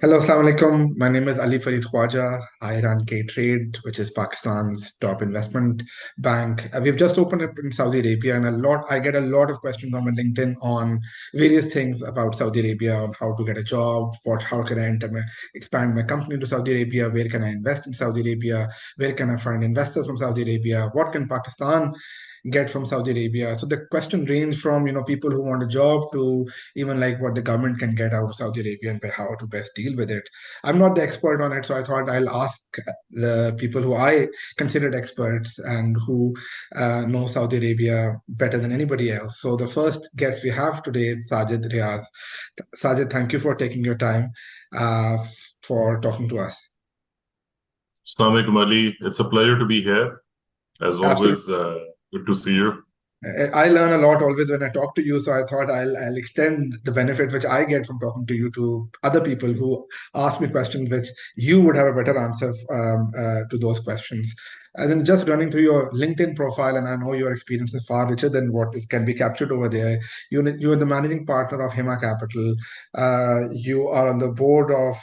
Hello, Assalamu alaikum. My name is Farid Khwaja. I run KTrade, which is Pakistan's top investment bank. We've just opened up in Saudi Arabia, and I get a lot of questions on my LinkedIn on various things about Saudi Arabia, on how to get a job, how can I expand my company to Saudi Arabia, where can I invest in Saudi Arabia, where can I find investors from Saudi Arabia, what can Pakistan get from Saudi Arabia. So the question range from people who want a job to even like what the government can get out of Saudi Arabia and how to best deal with it. I'm not the expert on it, so I thought I'll ask the people who I considered experts and who know Saudi Arabia better than anybody else. So the first guest we have today is Sajid Riaz. Sajid, thank you for taking your time for talking to us. Assalamu alaikum, Ali. It's a pleasure to be here. As Absolutely. always, good to see you. I learn a lot always when I talk to you, so I thought I'll extend the benefit which I get from talking to you to other people who ask me questions which you would have a better answer to those questions. And then just running through your LinkedIn profile, and I know your experience is far richer than can be captured over there. You are the managing partner of Hema Capital. You are on the board of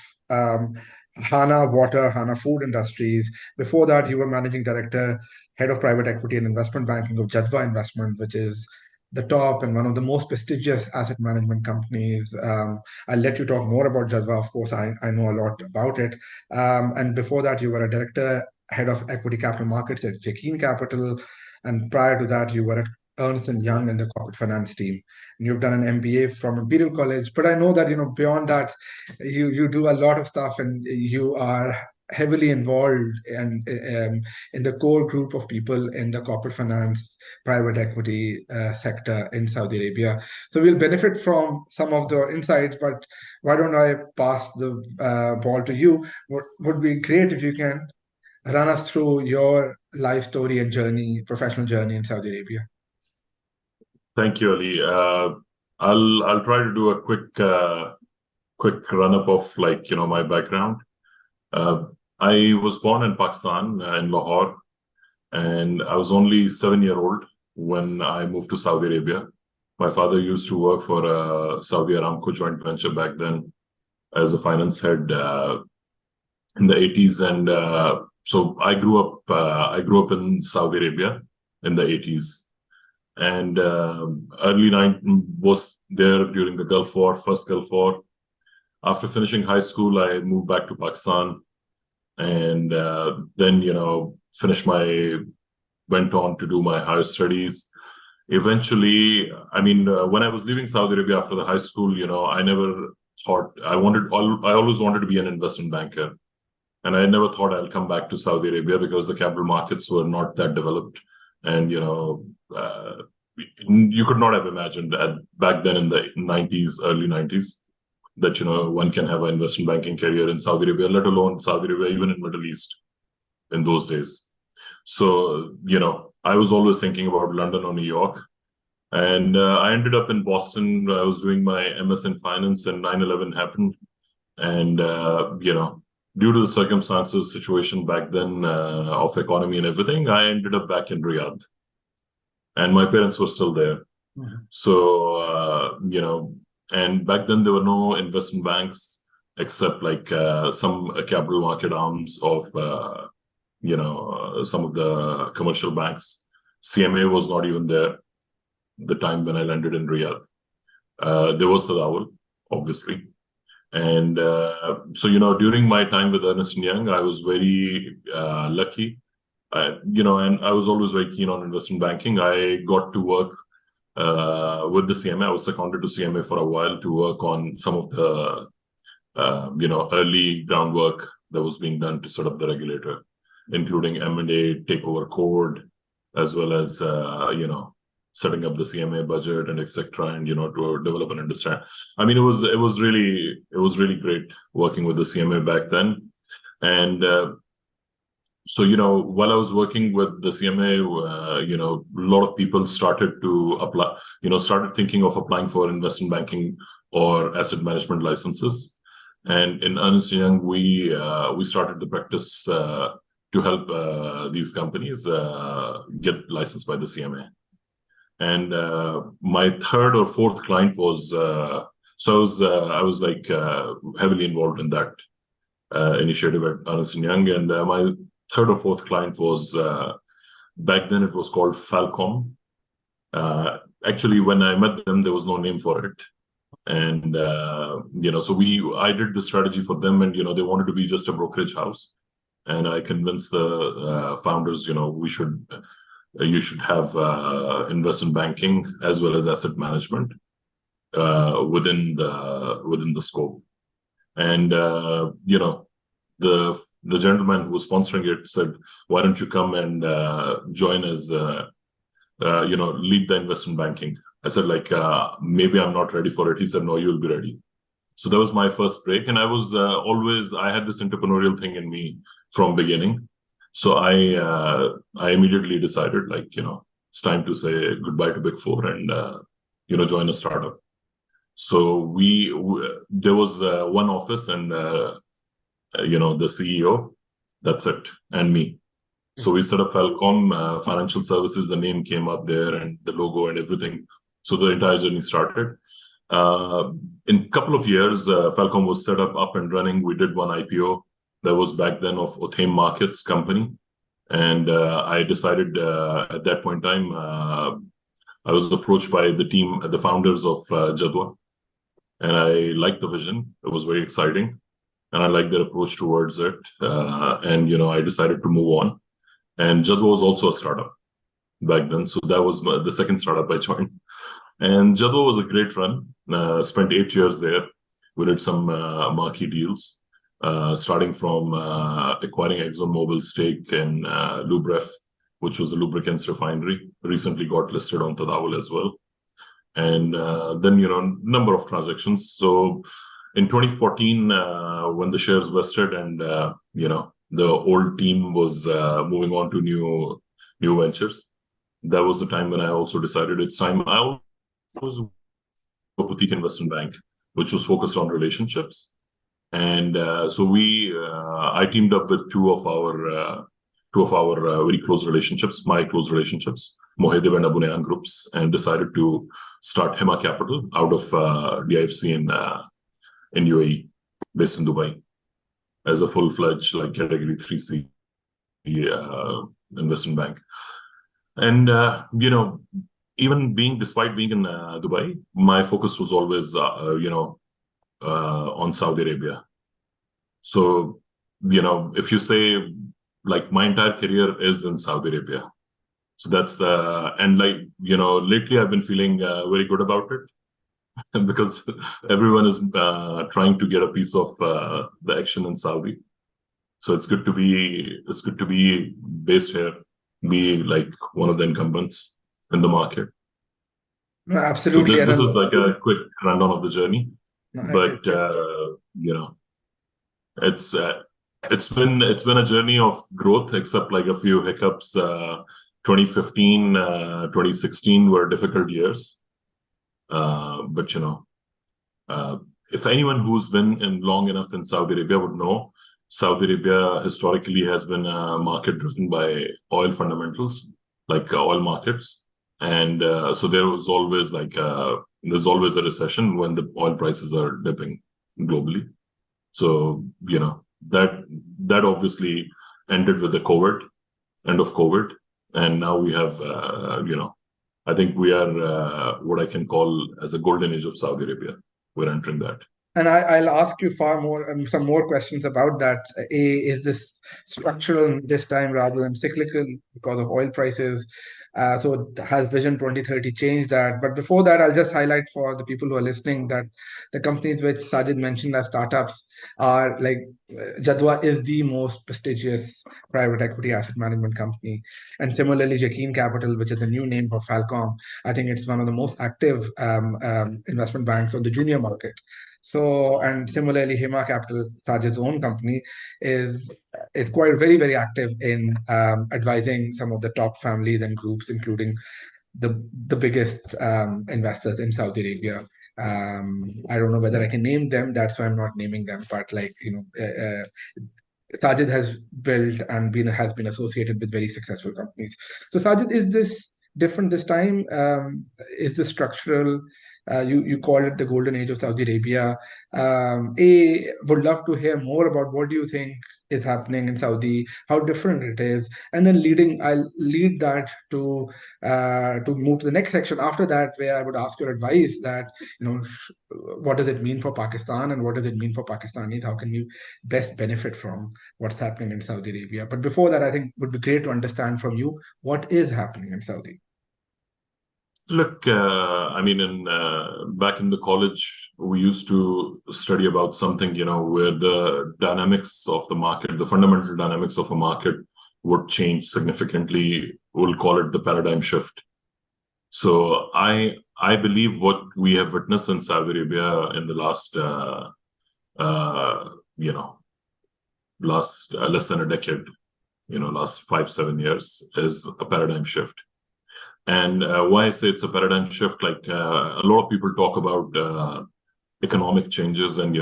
Hana Water, Hana Food Industries. Before that, you were managing director, head of private equity and investment banking of Jadva Investment, which is the top and one of the most prestigious asset management companies. I'll let you talk more about Jadva. Of course, I know a lot about it. And before that, you were a director, head of equity capital markets at Jakeen Capital. And prior to that, you were at Ernst& Young in the corporate finance team. And you've done an MBA from Imperial College. But I know that, beyond that, you do a lot of stuff and you are heavily involved in the core group of people in the corporate finance, private equity sector in Saudi Arabia. So we'll benefit from some of the insights, but why don't I pass the ball to you? What would be great if you can run us through your life story and journey, professional journey in Saudi Arabia. Thank you, Ali. I'll try to do a quick run up of my background. I was born in Pakistan in Lahore, and I was only 7 year old when I moved to Saudi Arabia. My father used to work for a Saudi Aramco joint venture back then as a finance head in the 80s, and so I grew up. I grew up in Saudi Arabia in the 80s, and early 90s was there during the Gulf War, first Gulf War. After finishing high school, I moved back to Pakistan, and then went on to do my higher studies. Eventually, when I was leaving Saudi Arabia after the high school, I never thought I always wanted to be an investment banker. And I never thought I'll come back to Saudi Arabia because the capital markets were not that developed. And, you could not have imagined back then in the 90s, early 90s, that, one can have an investment banking career in Saudi Arabia, let alone Saudi Arabia, even in Middle East in those days. So, I was always thinking about London or New York. And I ended up in Boston. I was doing my MS in finance, and 9/11 happened. And, due to the circumstances, situation back then of economy and everything, I ended up back in Riyadh. And my parents were still there. Mm-hmm. So, and back then there were no investment banks except like some capital market arms of, some of the commercial banks. CMA was not even there the time when I landed in Riyadh. There was the Tadawul, obviously. And so, during my time with Ernst & Young, I was very lucky, and I was always very keen on investment banking. I got to work with the CMA. I was seconded to CMA for a while to work on some of the, early groundwork that was being done to set up the regulator, including M&A, takeover code, as well as, setting up the CMA budget and etc. and to develop and understand. I mean, it was really great working with the CMA back then. And so while I was working with the CMA, a lot of people started to apply, started thinking of applying for investment banking or asset management licenses. And in Ernst & Young, we started the practice to help these companies get licensed by the CMA. And my third or fourth client was So I was like heavily involved in that initiative at Ernst & Young. And my third or fourth client was, back then it was called Falcom. Actually, when I met them, there was no name for it. And, so I did the strategy for them, and, they wanted to be just a brokerage house. And I convinced the founders, you should have investment banking as well as asset management within the scope. And, the gentleman who was sponsoring it said, why don't you come and join as, lead the investment banking? I said, maybe I'm not ready for it. He said, no, you'll be ready. So that was my first break. And I was I had this entrepreneurial thing in me from beginning. So I immediately decided, it's time to say goodbye to Big Four and, join a startup. So there was one office and, the CEO, that's it, and me. So we set up Falcom Financial Services, the name came up there and the logo and everything. So the entire journey started. In a couple of years, Falcom was set up and running. We did one IPO that was back then of Othame Markets company. And I decided at that point in time, I was approached by the founders of Jadwa. And I liked the vision. It was very exciting. And I liked their approach towards it. And, I decided to move on. And Jadwa was also a startup back then. So that was the second startup I joined. And Jadwa was a great run. Spent 8 years there. We did some marquee deals, starting from acquiring ExxonMobil's stake in Lubref, which was a lubricants refinery. Recently got listed on Tadawul as well. And then, number of transactions. So in 2014, when the shares vested and, the old team was moving on to new ventures, that was the time when I also decided it's time. I was a boutique investment bank, which was focused on relationships. And so I teamed up with two of our very close relationships, my close relationships, Mohedib and Abunayan groups, and decided to start Hema Capital out of DIFC in UAE, based in Dubai, as a full-fledged category 3C investment bank. And, despite being in Dubai, my focus was always, on Saudi Arabia. So, if you say, my entire career is in Saudi Arabia. So that's lately I've been feeling very good about it because everyone is trying to get a piece of the action in Saudi. So it's good to be based here, be one of the incumbents in the market. No, absolutely. So this is a quick rundown of the journey, but it's been a journey of growth, except a few hiccups. 2015, 2016 were difficult years. But if anyone who's been in long enough in Saudi Arabia would know, Saudi Arabia historically has been a market driven by oil fundamentals, oil markets. And so there was always there's always a recession when the oil prices are dipping globally. So, that obviously ended with the end of COVID. And now we have, I think we are what I can call as a golden age of Saudi Arabia. We're entering that. And I'll ask you some more questions about that. Is this structural this time rather than cyclical because of oil prices? So has Vision 2030 changed that? But before that, I'll just highlight for the people who are listening that the companies which Sajid mentioned as startups are Jadwa is the most prestigious private equity asset management company. And similarly, Yaqeen Capital, which is the new name for Falcom, I think it's one of the most active investment banks on the junior market. So, and similarly, Hema Capital, Sajid's own company, is quite very, very active in advising some of the top families and groups, including the biggest investors in Saudi Arabia. I don't know whether I can name them. That's why I'm not naming them. But Sajid has built and has been associated with very successful companies. So Sajid, is this different this time? Is this structural? You call it the golden age of Saudi Arabia. Would love to hear more about what do you think is happening in Saudi, how different it is, and then I'll lead that to move to the next section after that, where I would ask your advice that, what does it mean for Pakistan and what does it mean for Pakistanis? How can we best benefit from what's happening in Saudi Arabia? But before that, I think it would be great to understand from you what is happening in Saudi. Look, I mean, back in the college, we used to study about something, where the dynamics of the market, the fundamental dynamics of a market would change significantly. We'll call it the paradigm shift. So I believe what we have witnessed in Saudi Arabia in the last, less than a decade, last 5-7 years, is a paradigm shift. And why I say it's a paradigm shift, like a lot of people talk about economic changes and, a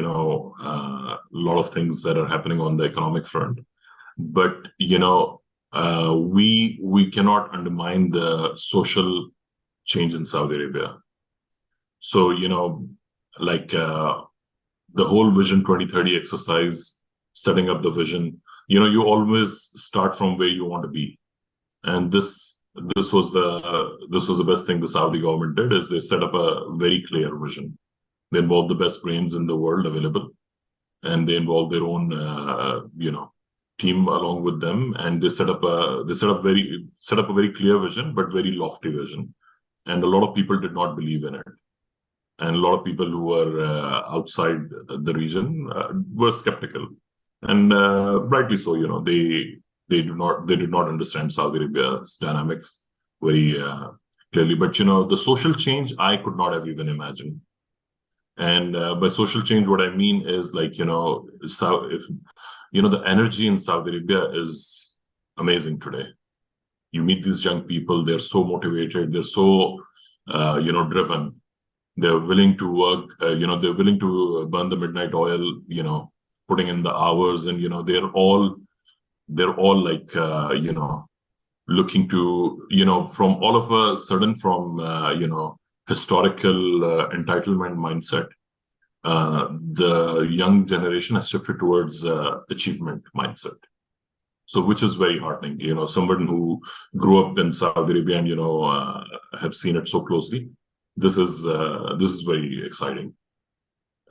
lot of things that are happening on the economic front. But, we cannot undermine the social change in Saudi Arabia. So, the whole Vision 2030 exercise, setting up the vision, you always start from where you want to be. And this was the best thing the Saudi government did, is they set up a very clear vision. They involved the best brains in the world available, and they involved their own team along with them, and they set up a very clear vision, but very lofty vision. And a lot of people did not believe in it, and a lot of people who were outside the region were skeptical, and rightly so. They did not understand Saudi Arabia's dynamics very clearly. But the social change I could not have even imagined. And by social change, what I mean is the energy in Saudi Arabia is amazing today. You meet these young people; they're so motivated, they're so driven. They're willing to work. They're willing to burn the midnight oil. Putting in the hours, and they're all like, looking to, from all of a sudden, from, historical entitlement mindset, the young generation has shifted towards achievement mindset. So, which is very heartening. Someone who grew up in Saudi Arabia and, have seen it so closely. This is very exciting.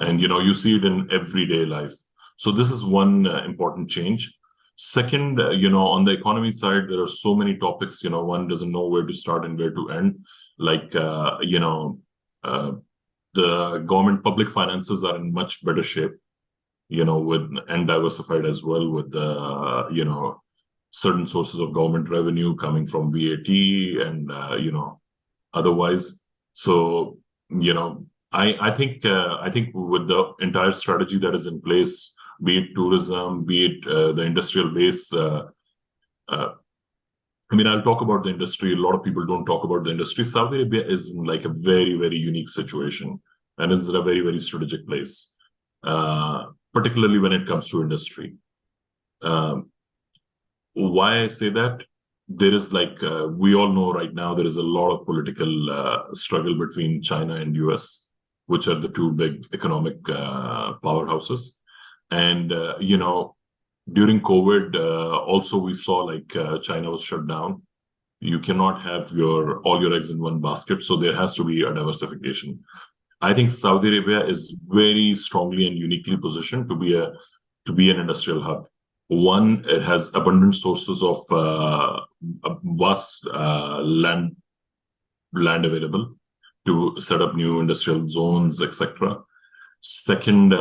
And, you see it in everyday life. So this is one important change. Second, on the economy side, there are so many topics, one doesn't know where to start and where to end. Like, the government public finances are in much better shape, and diversified as well, with the, certain sources of government revenue coming from VAT and, otherwise. So, I think with the entire strategy that is in place, be it tourism, be it the industrial base. I'll talk about the industry. A lot of people don't talk about the industry. Saudi Arabia is in like a very, very unique situation, and it's in a very, very strategic place, particularly when it comes to industry. Why I say that? There is we all know right now, there is a lot of political struggle between China and US, which are the two big economic powerhouses. And, during COVID, also we saw China was shut down. You cannot have all your eggs in one basket. So there has to be a diversification. I think Saudi Arabia is very strongly and uniquely positioned to be an industrial hub. One, it has abundant sources of vast land available to set up new industrial zones, etc. Second,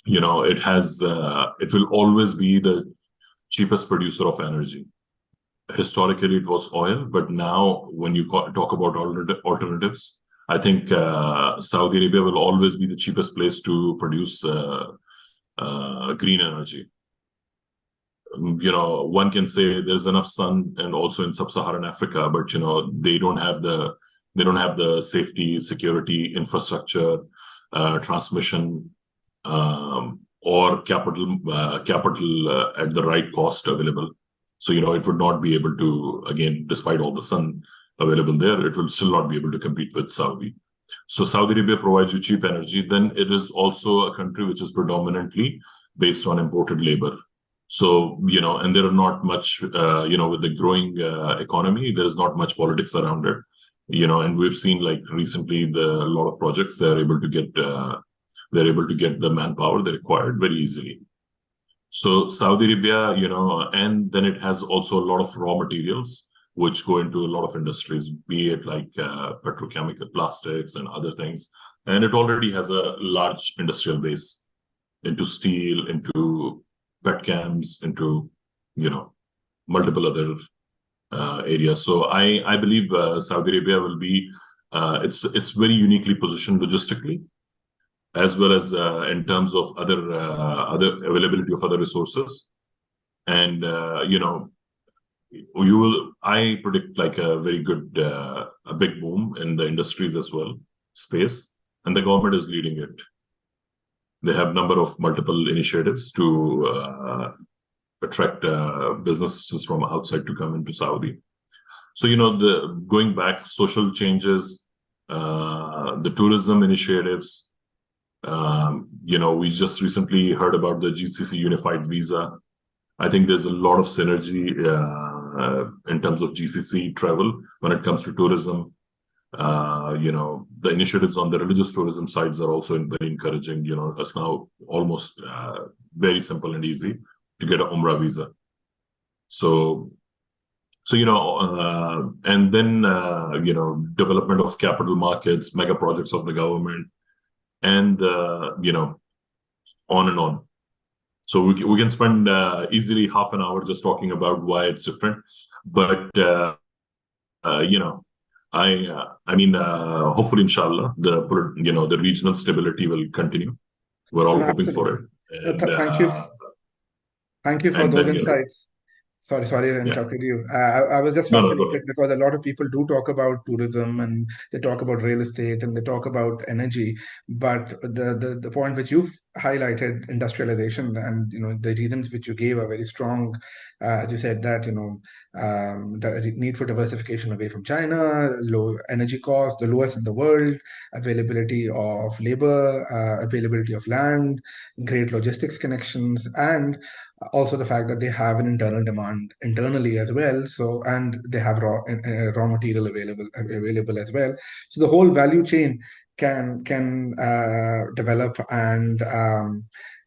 it will always be the cheapest producer of energy. Historically, it was oil, but now when you talk about alternatives, I think Saudi Arabia will always be the cheapest place to produce green energy. One can say there's enough sun, and also in sub-Saharan Africa, but they don't have the safety, security, infrastructure, transmission, or capital at the right cost available. So, it would not be able to, again, despite all the sun available there, it will still not be able to compete with Saudi. So Saudi Arabia provides you cheap energy. Then it is also a country which is predominantly based on imported labor. So, and there are not much, with the growing economy, there is not much politics around it, and we've seen like recently a lot of projects, they're able to get the manpower they required very easily. So Saudi Arabia, and then it has also a lot of raw materials which go into a lot of industries, be it like petrochemical, plastics, and other things. And it already has a large industrial base into steel, into petchems, into multiple other areas. So I believe Saudi Arabia will be it's very uniquely positioned logistically, as well as in terms of other availability of other resources. And I predict like a very good a big boom in the industries as well, space, and the government is leading it. They have number of multiple initiatives to attract businesses from outside to come into Saudi. So the going back, social changes, the tourism initiatives. We just recently heard about the GCC unified visa. I think there's a lot of synergy in terms of GCC travel when it comes to tourism. The initiatives on the religious tourism sides are also very encouraging. It's now almost very simple and easy to get an Umrah visa. So and then development of capital markets, mega projects of the government, and on and on. So we can spend easily half an hour just talking about why it's different. But hopefully, inshallah, the regional stability will continue. We're all hoping for it. And, thank you for those insights. Sorry, I interrupted you. I was just fascinated because a lot of people do talk about tourism, and they talk about real estate, and they talk about energy. But the point which you've highlighted, industrialization, and the reasons which you gave are very strong. As you said that the need for diversification away from China, low energy costs, the lowest in the world, availability of labor, availability of land, great logistics connections, and also the fact that they have an internal demand internally as well. So, and they have raw material available as well. So the whole value chain can develop and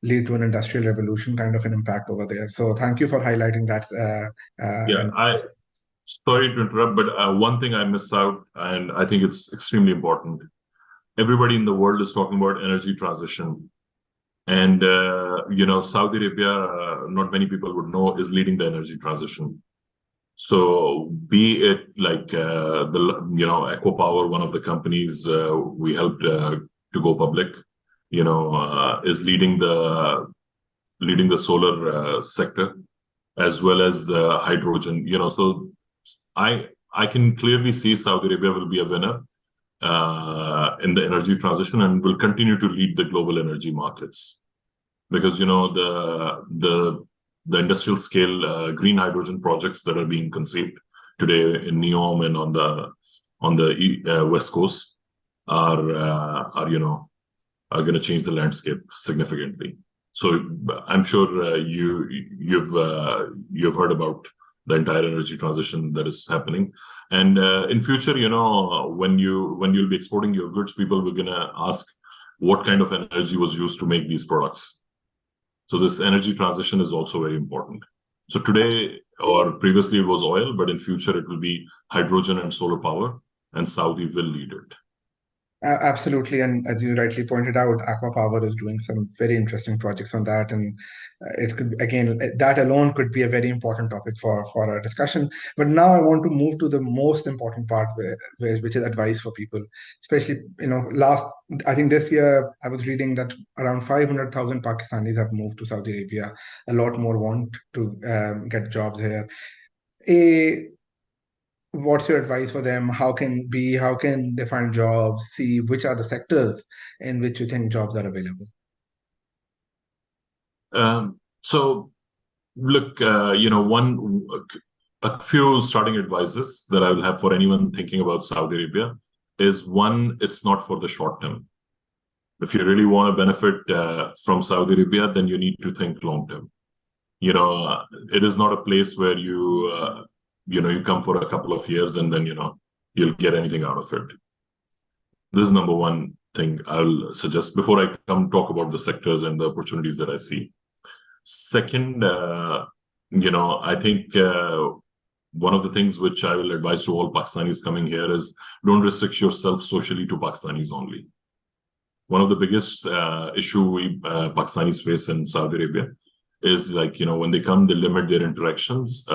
lead to an industrial revolution kind of an impact over there. So thank you for highlighting that. Sorry to interrupt, but one thing I missed out, and I think it's extremely important. Everybody in the world is talking about energy transition. And, Saudi Arabia, not many people would know, is leading the energy transition. So be it like Aqua Power, one of the companies we helped to go public, is leading the solar sector, as well as the hydrogen. So I can clearly see Saudi Arabia will be a winner in the energy transition and will continue to lead the global energy markets, because the industrial scale green hydrogen projects that are being conceived today in NEOM and on the West Coast are going to change the landscape significantly. So I'm sure you've heard about the entire energy transition that is happening. And in future, when you'll be exporting your goods, people were going to ask what kind of energy was used to make these products. So this energy transition is also very important. So today or previously it was oil, but in future it will be hydrogen and solar power, and Saudi will lead it. Absolutely, and as you rightly pointed out, Aqua Power is doing some very interesting projects on that, and it could, again, that alone could be a very important topic for our discussion. But now I want to move to the most important part, which is advice for people, especially I think this year I was reading that around 500,000 Pakistanis have moved to Saudi Arabia. A lot more want to get jobs here. What's your advice for them? How can they find jobs? See which are the sectors in which you think jobs are available. So Look, a few starting advices that I will have for anyone thinking about Saudi Arabia is, one, it's not for the short term. If you really want to benefit from Saudi Arabia, then you need to think long term. It is not a place where you come for a couple of years and then, you'll get anything out of it. This is number one thing I'll suggest before I come talk about the sectors and the opportunities that I see. Second, I think one of the things which I will advise to all Pakistanis coming here is, don't restrict yourself socially to Pakistanis only. One of the biggest issue we Pakistanis face in Saudi Arabia is, when they come, they limit their interactions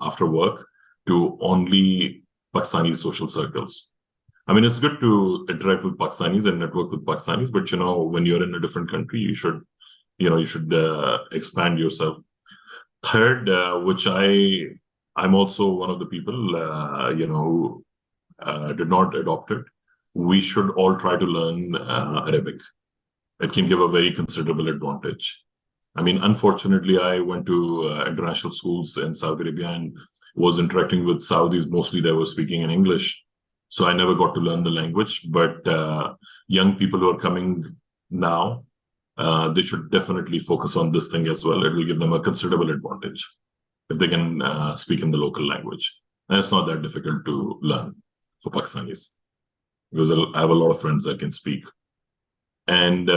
after work to only Pakistani social circles. I mean, it's good to interact with Pakistanis and network with Pakistanis, but when you're in a different country, you should expand yourself. Third, which I'm also one of the people who did not adopt it. We should all try to learn Arabic. It can give a very considerable advantage. I mean, unfortunately, I went to international schools in Saudi Arabia and was interacting with Saudis. Mostly they were speaking in English. So I never got to learn the language. But young people who are coming now, they should definitely focus on this thing as well. It will give them a considerable advantage if they can speak in the local language. And it's not that difficult to learn for Pakistanis, because I have a lot of friends that can speak. And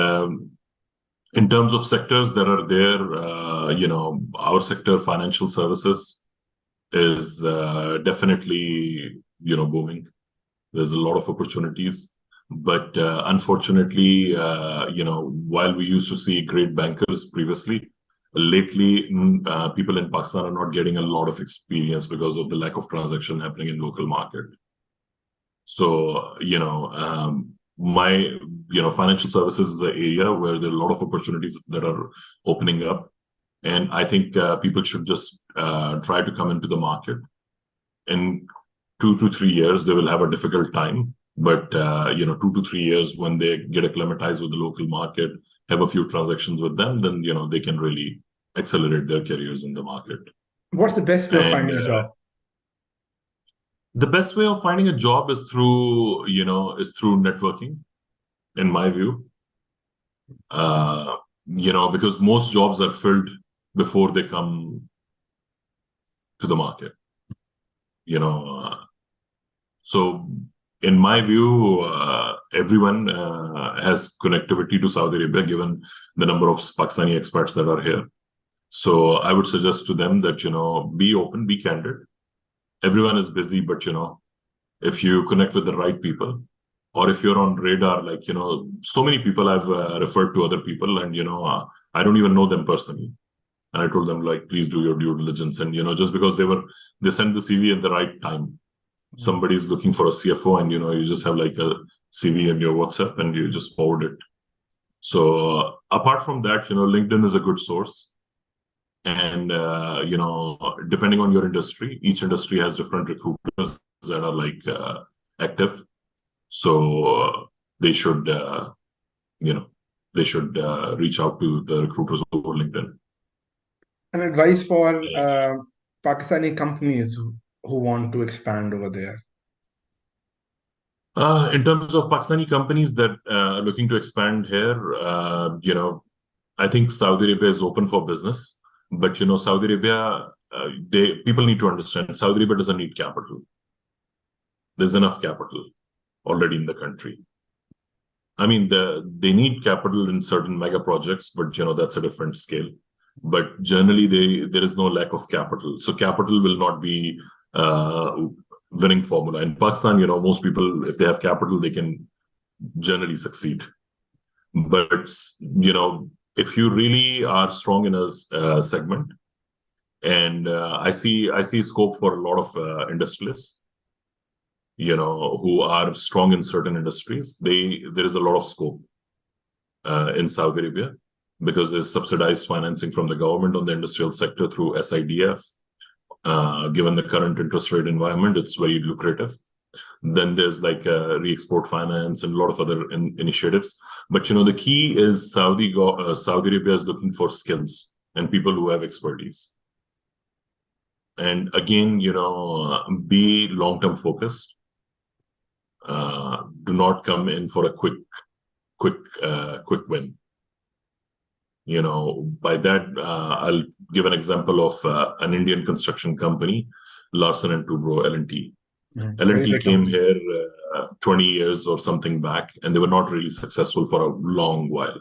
in terms of sectors that are there, our sector, financial services, is definitely, booming. There's a lot of opportunities. But unfortunately, while we used to see great bankers previously, lately, people in Pakistan are not getting a lot of experience because of the lack of transaction happening in local market. So, my, financial services is an area where there are a lot of opportunities that are opening up. And I think people should just try to come into the market. In 2 to 3 years, they will have a difficult time. But, 2 to 3 years, when they get acclimatized with the local market, have a few transactions with them, then, they can really accelerate their careers in the market. What's the best way of finding a job? The best way of finding a job is through networking, in my view. Because most jobs are filled before they come to the market. So in my view, everyone has connectivity to Saudi Arabia, given the number of Pakistani expats that are here. So I would suggest to them that, be open, be candid. Everyone is busy, but, if you connect with the right people, or if you're on radar, so many people I've referred to other people, and, I don't even know them personally. And I told them, please do your due diligence. And, just because they sent the CV at the right time. Somebody's looking for a CFO, and, you just have a CV in your WhatsApp and you just forward it. So apart from that, LinkedIn is a good source. And, depending on your industry, each industry has different recruiters that are active. So they should, reach out to the recruiters over LinkedIn. And advice for Pakistani companies who want to expand over there? In terms of Pakistani companies that are looking to expand here, I think Saudi Arabia is open for business. But, Saudi Arabia, people need to understand, Saudi Arabia doesn't need capital. There's enough capital already in the country. I mean, they need capital in certain mega projects, but, that's a different scale. But generally, there is no lack of capital. So capital will not be winning formula. In Pakistan, most people, if they have capital, they can generally succeed. But, if you really are strong in a segment, and I see scope for a lot of industrialists, who are strong in certain industries. There is a lot of scope in Saudi Arabia, because there's subsidized financing from the government on the industrial sector through SIDF. Given the current interest rate environment, it's very lucrative. Then there's re-export finance and a lot of other initiatives. But, the key is Saudi Arabia is looking for skills and people who have expertise. And again, be long-term focused. Do not come in for a quick win. By that, I'll give an example of an Indian construction company, Larsen and Toubro, L&T. L&T came here 20 years or something back, and they were not really successful for a long while.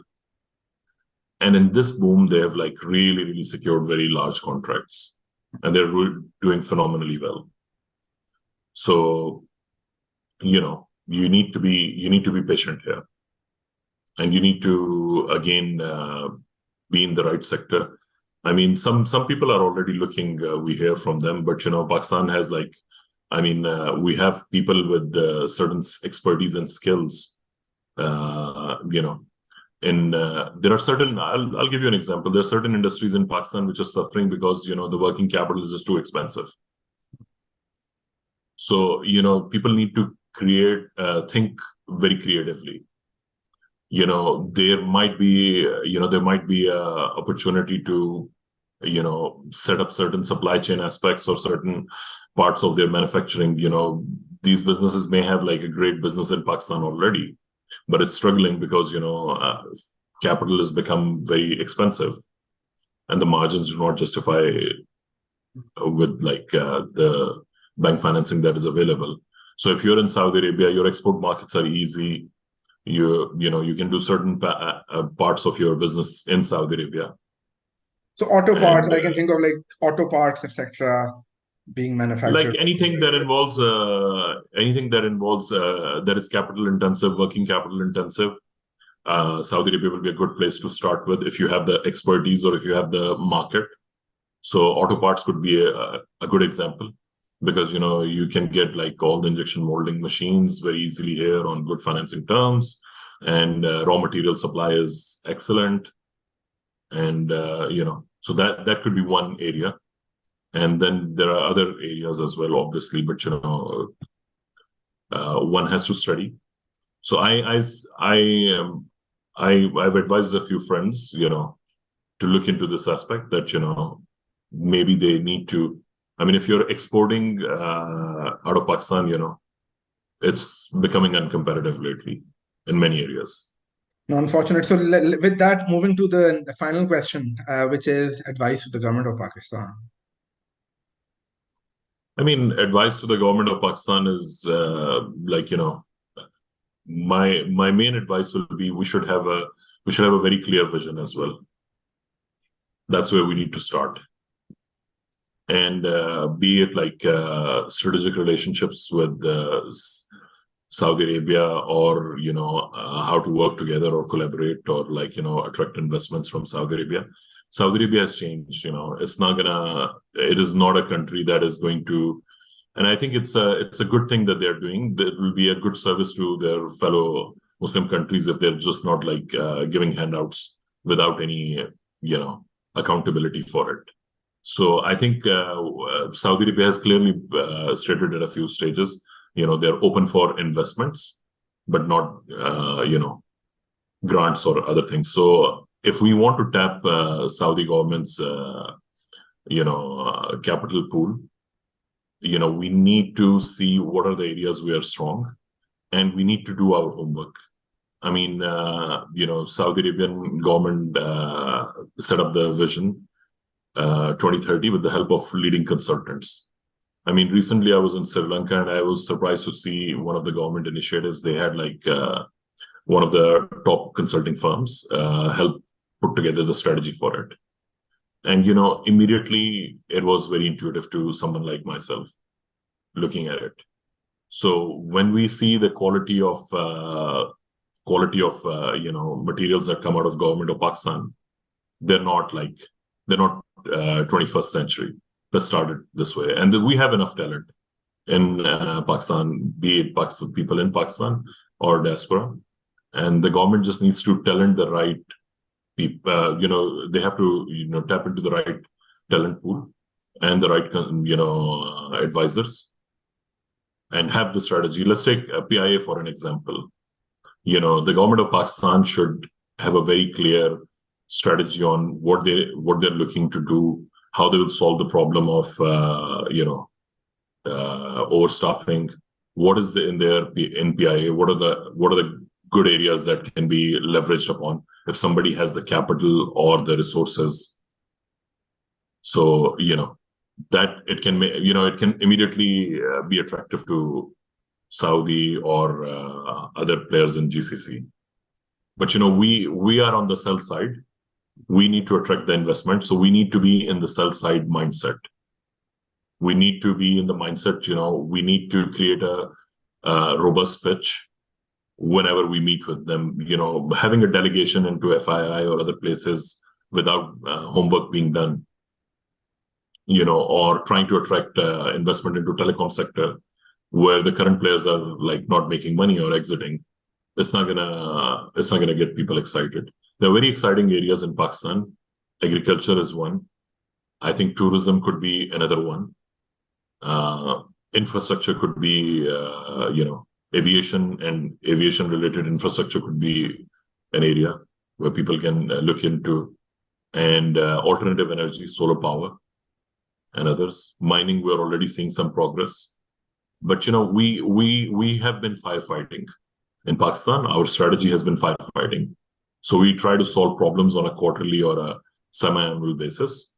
And in this boom, they have really, really secured very large contracts, and they're doing phenomenally well. So, you need to be patient here, and you need to again be in the right sector. I mean, some people are already looking. We hear from them, but Pakistan has we have people with certain expertise and skills. There are certain. I'll give you an example. There are certain industries in Pakistan which are suffering because the working capital is just too expensive. So people need to think very creatively. There might be a opportunity to set up certain supply chain aspects or certain parts of their manufacturing. These businesses may have a great business in Pakistan already, but it's struggling because capital has become very expensive, and the margins do not justify with the bank financing that is available. So if you're in Saudi Arabia, your export markets are easy. You can do certain parts of your business in Saudi Arabia. So auto parts, I can think of auto parts, etc., being manufactured. Anything that involves that is capital intensive, working capital intensive. Saudi Arabia will be a good place to start with if you have the expertise or if you have the market. So auto parts could be a good example, because you can get all the injection molding machines very easily here on good financing terms, and raw material supply is excellent, and so that could be one area. And then there are other areas as well, obviously, but one has to study. So I've advised a few friends to look into this aspect, that maybe they need to. I mean, if you're exporting out of Pakistan, it's becoming uncompetitive lately in many areas. No, unfortunate. So with that, moving to the final question, which is advice to the government of Pakistan. I mean, advice to the government of Pakistan is my main advice will be we should have a very clear vision as well. That's where we need to start. And be it strategic relationships with Saudi Arabia, or how to work together or collaborate, or attract investments from Saudi Arabia. Saudi Arabia has changed. It is not a country that is going to, and I think it's a good thing that they're doing. That will be a good service to their fellow Muslim countries if they're just not giving handouts without any accountability for it. So I think Saudi Arabia has clearly stated at a few stages, they're open for investments, but not, grants or other things. So if we want to tap Saudi government's, capital pool, we need to see what are the areas we are strong, and we need to do our homework. I mean, Saudi Arabian government set up the vision 2030 with the help of leading consultants. I mean, recently I was in Sri Lanka, and I was surprised to see one of the government initiatives. They had one of the top consulting firms help put together the strategy for it. And, immediately it was very intuitive to someone like myself looking at it. So when we see the quality of materials that come out of government of Pakistan, they're not 21st century. Let's start it this way. And we have enough talent in Pakistan, be it Pakistan, people in Pakistan or diaspora. And the government just needs to talent the right people. They have to tap into the right talent pool and the right advisors, and have the strategy. Let's take PIA for an example. The government of Pakistan should have a very clear strategy on what they're looking to do how they will solve the problem of overstaffing. What is in their NPIA? What are the good areas that can be leveraged upon if somebody has the capital or the resources? So that it can immediately be attractive to Saudi or other players in GCC. But we are on the sell side. We need to attract the investment, so we need to be in the sell side mindset. We need to be in the mindset, we need to create a robust pitch whenever we meet with them. Having a delegation into FII or other places without homework being done, or trying to attract investment into telecom sector where the current players are like not making money or exiting, it's not gonna get people excited. There are very exciting areas in Pakistan. Agriculture is one. I think tourism could be another one. Infrastructure could be, aviation and aviation-related infrastructure could be an area where people can look into, and alternative energy, solar power, and others. Mining, we're already seeing some progress, but we have been firefighting in Pakistan. Our strategy has been firefighting, so we try to solve problems on a quarterly or a semi-annual basis.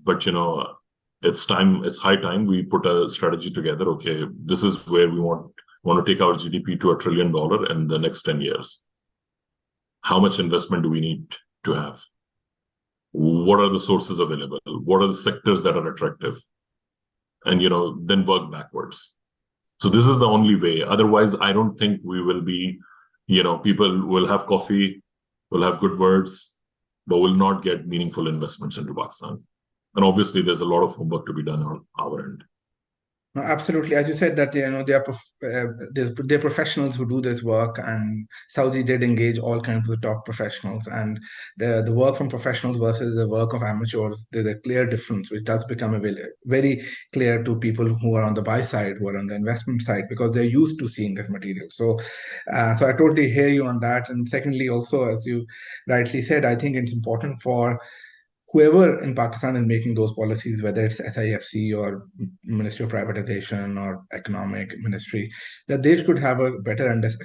But it's high time we put a strategy together. Okay, this is where we want to take our GDP to $1 trillion in the next 10 years. How much investment do we need to have? What are the sources available? What are the sectors that are attractive? And then work backwards. So this is the only way. Otherwise, I don't think we will be, people will have coffee, will have good words, but will not get meaningful investments into Pakistan. And obviously, there's a lot of homework to be done on our end. No, absolutely. As you said that they're professionals who do this work, and Saudi did engage all kinds of top professionals, and the work from professionals versus the work of amateurs, there's a clear difference, which does become very clear to people who are on the buy side, who are on the investment side, because they're used to seeing this material. So I totally hear you on that. And secondly, also, as you rightly said, I think it's important for whoever in Pakistan is making those policies, whether it's SIFC or Ministry of Privatization or Economic Ministry, that they should have a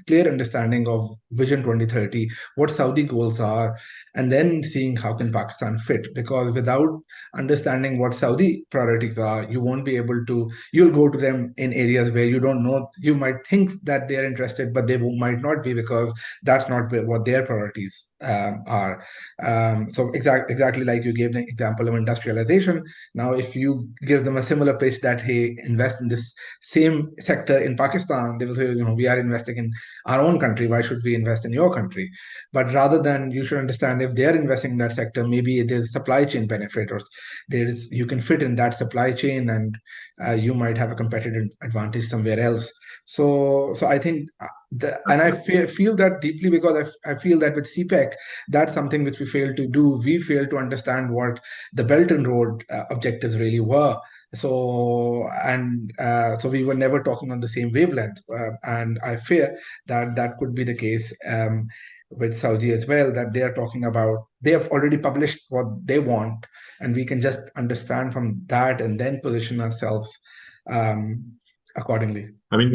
clear understanding of Vision 2030, what Saudi goals are, and then seeing how can Pakistan fit. Because without understanding what Saudi priorities are, you won't be able to, you'll go to them in areas where you don't know, you might think that they're interested, but they might not be, because that's not what their priorities are. So exactly like you gave the example of industrialization. Now, if you give them a similar pitch that, hey, invest in this same sector in Pakistan, they will say, we are investing in our own country. Why should we invest in your country? But rather than, you should understand, if they're investing in that sector, maybe there's supply chain benefit, or you can fit in that supply chain, and you might have a competitive advantage somewhere else. So I think and I feel that deeply, because I feel that with CPEC, that's something which we failed to do. We failed to understand what the Belt and Road objectives really were. So we were never talking on the same wavelength, and I fear that that could be the case with Saudi as well. That they are talking about, they have already published what they want, and we can just understand from that and then position ourselves accordingly. I mean,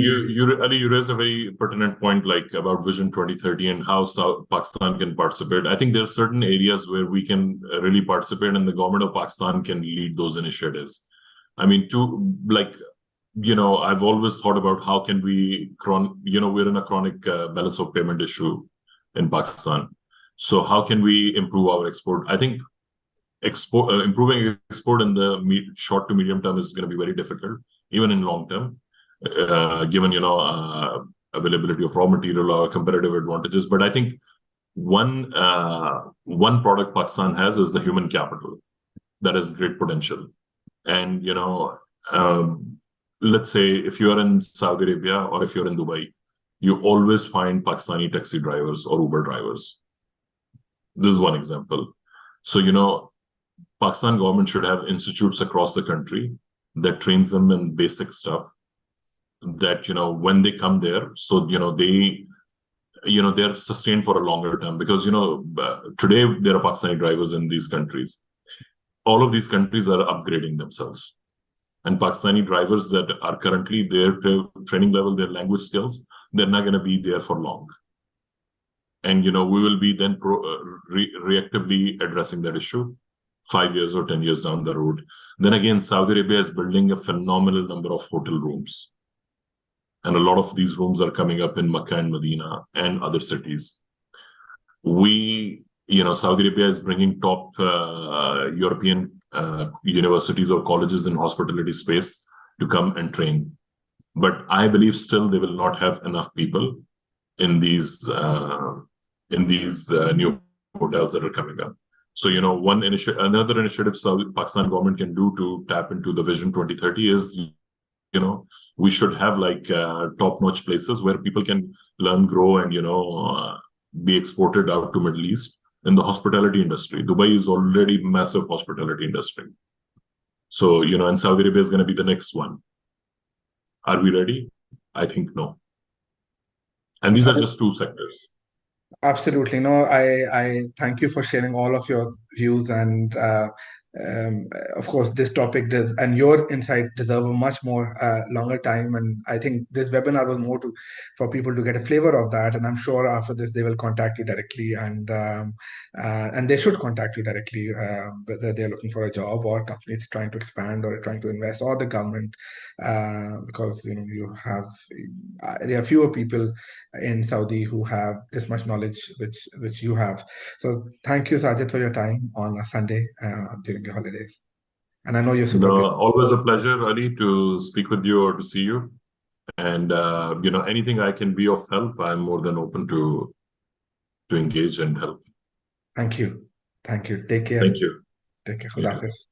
Ali, you raised a very pertinent point, like about Vision 2030 and how Pakistan can participate. I think there are certain areas where we can really participate, and the government of Pakistan can lead those initiatives. I mean, I've always thought about how can we, we're in a chronic balance of payment issue in Pakistan. So how can we improve our export? I think improving export in the short to medium term is going to be very difficult, even in long term. Given availability of raw material or competitive advantages. But I think one product Pakistan has is the human capital that has great potential. And let's say if you are in Saudi Arabia or if you're in Dubai, you always find Pakistani taxi drivers or Uber drivers. This is one example. So Pakistan government should have institutes across the country that trains them in basic stuff, that when they come there, so they're sustained for a longer term. Because today there are Pakistani drivers in these countries, all of these countries are upgrading themselves. And Pakistani drivers that are currently their training level, their language skills, they're not going to be there for long. And, we will be then reactively addressing that issue 5 years or 10 years down the road. Then again, Saudi Arabia is building a phenomenal number of hotel rooms. And a lot of these rooms are coming up in Makkah and Medina and other cities. Saudi Arabia is bringing top European universities or colleges in hospitality space to come and train. But I believe still they will not have enough people in these new hotels that are coming up. So, another initiative Pakistan government can do to tap into the Vision 2030 is, we should have top-notch places where people can learn, grow, and, be exported out to Middle East in the hospitality industry. Dubai is already massive hospitality industry. So, and Saudi Arabia is going to be the next one. Are we ready? I think no. And these are just two sectors. Absolutely. No, I thank you for sharing all of your views, and of course this topic does, and your insight deserve a much more longer time. And I think this webinar was more for people to get a flavor of that. And I'm sure after this they will contact you directly, and they should contact you directly, whether they're looking for a job or companies trying to expand or trying to invest, or the government, because there are fewer people in Saudi who have this much knowledge which you have. So thank you, Sajid, for your time on a Sunday during the holidays. And I know you're super busy. Always a pleasure, Ali, to speak with you or to see you. And anything I can be of help, I'm more than open to engage and help. Thank you. Take care. Thank you. Take care. Khuda Hafiz.